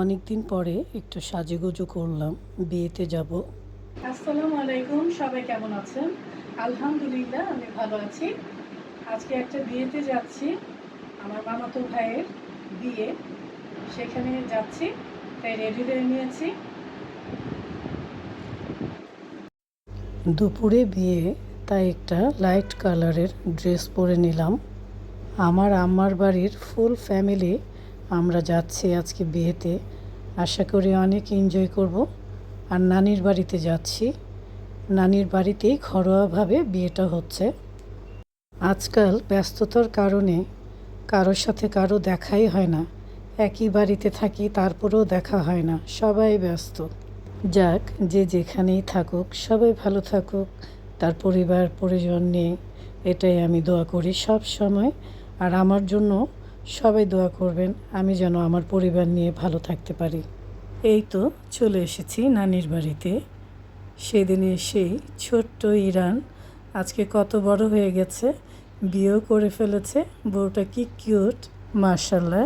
অনেক দিন পরে একটু সাজুগুজু করলাম, বিয়েতে যাব। আসসালামু আলাইকুম, সবাই কেমন আছেন? আলহামদুলিল্লাহ আমি ভালো আছি। আজকে একটা বিয়েতে যাচ্ছি, আমার মামাতো ভাইয়ের বিয়ে। সেখানে যাচ্ছি, তাই রেডি হয়ে নিয়েছি। দুপুরে বিয়ে, তাই একটা লাইট কালারের ড্রেস পরে নিলাম। আমার আম্মার বাড়ির ফুল ফ্যামিলি আমরা যাচ্ছি আজকে বিয়েতে। আশা করি অনেক এনজয় করব। আর নানির বাড়িতে যাচ্ছি, নানির বাড়িতেই ঘরোয়াভাবে বিয়েটা হচ্ছে। আজকাল ব্যস্ততার কারণে কারোর সাথে কারো দেখাই হয় না। একই বাড়িতে থাকি, তারপরেও দেখা হয় না, সবাই ব্যস্ত। যাক, যে যেখানেই থাকুক সবাই ভালো থাকুক, তার পরিবার পরিজন নিয়ে, এটাই আমি দোয়া করি সব সময়। আর আমার জন্য সবাই দোয়া করবেন, আমি যেন আমার পরিবার নিয়ে ভালো থাকতে পারি। এই তো চলে এসেছি নানির বাড়িতে। সেদিন এসেই ছোট্ট ইরান আজকে কত বড় হয়ে গেছে, বিয়েও করে ফেলেছে। বউটা কি কিউট, মাশাল্লাহ।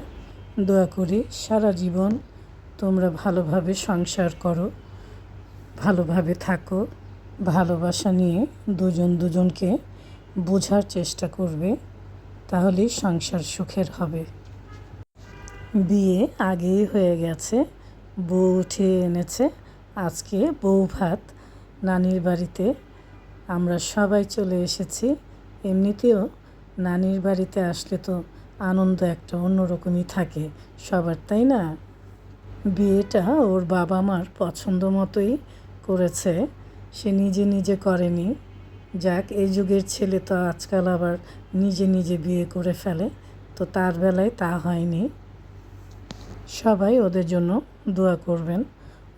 দোয়া করি সারা জীবন তোমরা ভালোভাবে সংসার করো, ভালোভাবে থাকো, ভালোবাসা নিয়ে দুজন দুজনকে বোঝার চেষ্টা করবে, তাহলেই সংসার সুখের হবে। বিয়ে আগেই হয়ে গেছে, বউ উঠিয়ে এনেছে। আজকে বউ ভাত নানির বাড়িতে আমরা সবাই চলে এসেছি। এমনিতেও নানির বাড়িতে আসলে তো আনন্দ একটা অন্যরকমই থাকে সবার, তাই না? বিয়েটা ওর বাবা মার পছন্দ মতোই করেছে, সে নিজে নিজে করেনি। যাক, এই যুগের ছেলে তো আজকাল আবার নিজে নিজে বিয়ে করে ফেলে, তো তার বেলায় তা হয়নি। সবাই ওদের জন্য দোয়া করবেন,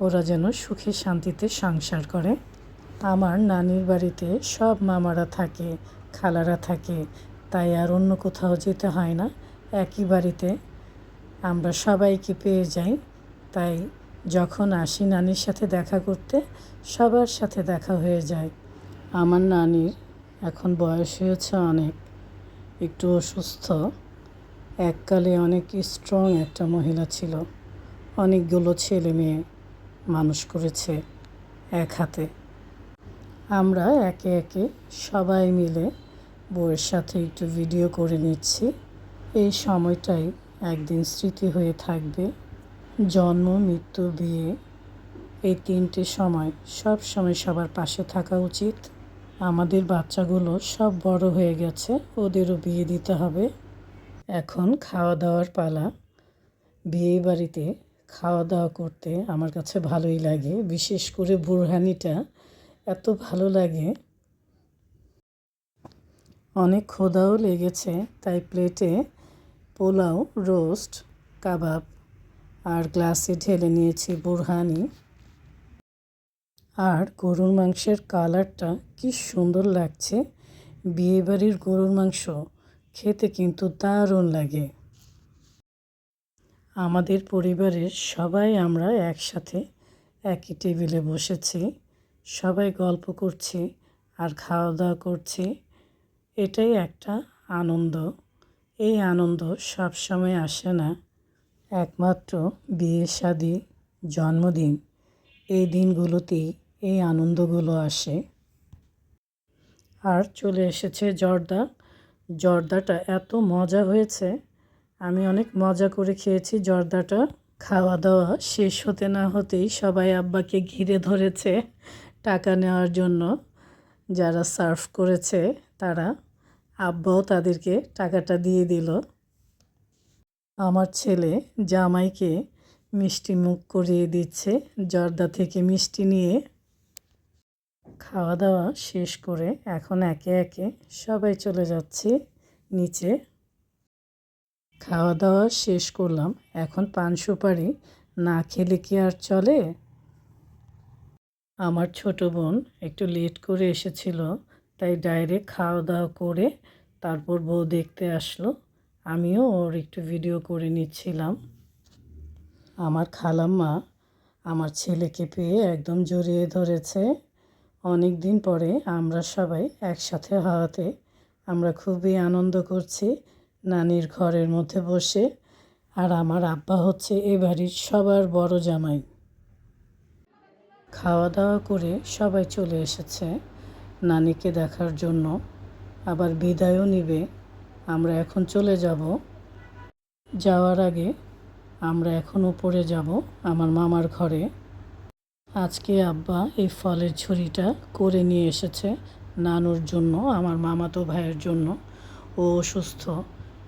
ওরা যেন সুখে শান্তিতে সংসার করে। আমার নানির বাড়িতে সব মামারা থাকে, খালারা থাকে, তাই আর অন্য কোথাও যেতে হয় না। একই বাড়িতে আমরা সবাইকে পেয়ে যাই। তাই যখন আসি নানির সাথে দেখা করতে, সবার সাথে দেখা হয়ে যায়। আমার নানির এখন বয়স হয়েছে অনেক, একটু অসুস্থ। এককালে অনেক স্ট্রং একটা মহিলা ছিল, অনেকগুলো ছেলে মেয়ে মানুষ করেছে এক হাতে। আমরা একে একে সবাই মিলে বউয়ের সাথে একটু ভিডিও করে নিচ্ছি। এই সময়টাই একদিন স্মৃতি হয়ে থাকবে। জন্ম, মৃত্যু, বিয়ে, এই তিনটে সময় সব সময় সবার পাশে থাকা উচিত। আমাদের বাচ্চাগুলো সব বড় হয়ে গেছে, ওদেরও বিয়ে দিতে হবে। এখন খাওয়া দাওয়ার পালা। বিয়ে বাড়িতে খাওয়া দাওয়া করতে আমার কাছে ভালোই লাগে, বিশেষ করে বুরহানিটা এত ভালো লাগে। অনেক ক্ষুধাও লেগেছে, তাই প্লেটে পোলাও, রোস্ট, কাবাব আর গ্লাসে ঢেলে নিয়েছি বুরহানি। আর গরুর মাংসের কালারটা কি সুন্দর লাগছে। বিয়েবাড়ির গরুর মাংস খেতে কিন্তু দারুণ লাগে। আমাদের পরিবারের সবাই আমরা একসাথে একই টেবিলে বসেছি, সবাই গল্প করছি আর খাওয়া দাওয়া করছি। এটাই একটা আনন্দ। এই আনন্দ সব সময় আসে না, একমাত্র বিয়ে, শাদী, জন্মদিন, এই দিনগুলোতেই এই আনন্দগুলো আসে। আর চলে এসেছে জর্দা। জর্দাটা এত মজা হয়েছে, আমি অনেক মজা করে খেয়েছি জর্দাটা। খাওয়া দাওয়া শেষ হতে না হতেই সবাই আব্বাকে ঘিরে ধরেছে টাকা নেওয়ার জন্য। যারা সার্ভ করেছে তারা, আব্বাও তাদেরকে টাকাটা দিয়ে দিল। আমার ছেলে জামাইকে মিষ্টি মুখ করিয়ে দিচ্ছে জর্দা থেকে মিষ্টি নিয়ে। খাওয়া দাওয়া শেষ করে এখন একে একে সবাই চলে যাচ্ছি নিচে। খাওয়া দাওয়া শেষ করলাম, এখন পান সুপারি না খেলে কি আর চলে? আমার ছোট বোন একটু লেট করে এসেছিল, তাই ডাইরেক্ট খাওয়া দাওয়া করে তারপর বউ দেখতে আসলো। আমিও ওর একটু ভিডিও করে নিচ্ছিলাম। আমার খালাম্মা আমার ছেলেকে পেয়ে একদম জড়িয়ে ধরেছে। অনেক দিন পরে আমরা সবাই একসাথে হওয়াতে আমরা খুবই আনন্দ করছি নানির ঘরের মধ্যে বসে। আর আমার আব্বা হচ্ছে এ বাড়ির সবার বড় জামাই। খাওয়া দাওয়া করে সবাই চলে এসেছে নানিকে দেখার জন্য, আবার বিদায়ও নিবে। আমরা এখন চলে যাব। যাওয়ার আগে আমরা এখন উপরে যাব আমার মামার ঘরে। আজকে আব্বা এই ফলের ঝুড়িটা করে নিয়ে এসেছে নানুর জন্য, আমার মামাতো ভাইয়ের জন্য। ও অসুস্থ,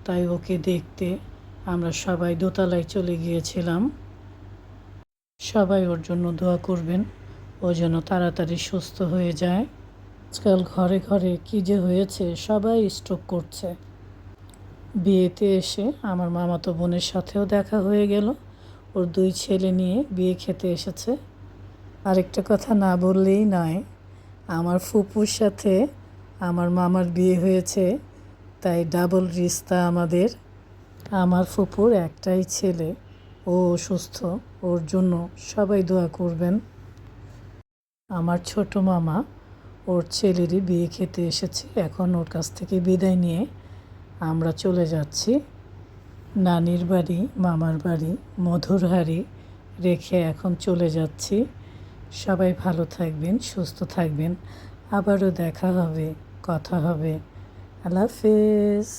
তাই ওকে দেখতে আমরা সবাই দোতলায় চলে গিয়েছিলাম। সবাই ওর জন্য দোয়া করবেন, ও যেন তাড়াতাড়ি সুস্থ হয়ে যায়। আজকাল ঘরে ঘরে কী যে হয়েছে, সবাই স্ট্রোক করছে। বিয়েতে এসে আমার মামাতো বোনের সাথেও দেখা হয়ে গেল। ওর 2 ছেলে নিয়ে বিয়ে খেতে এসেছে। আরেকটা কথা না বললেই নয়, আমার ফুপুর সাথে আমার মামার বিয়ে হয়েছে, তাই ডাবল রিশতা আমাদের। আমার ফুপুর একটাই ছেলে, ও অসুস্থ, ওর জন্য সবাই দোয়া করবেন। আমার ছোট মামা ওর ছেলেরই বিয়ে খেতে এসেছে, এখন ওর কাছ থেকে বিদায় নিয়ে আমরা চলে যাচ্ছি নানির বাড়ি, মামার বাড়ি মধুরহারি রেখে এখন চলে যাচ্ছি। সবাই ভালো থাকবেন, সুস্থ থাকবেন, আবারও দেখা হবে, কথা হবে। আল্লাহ হাফেজ।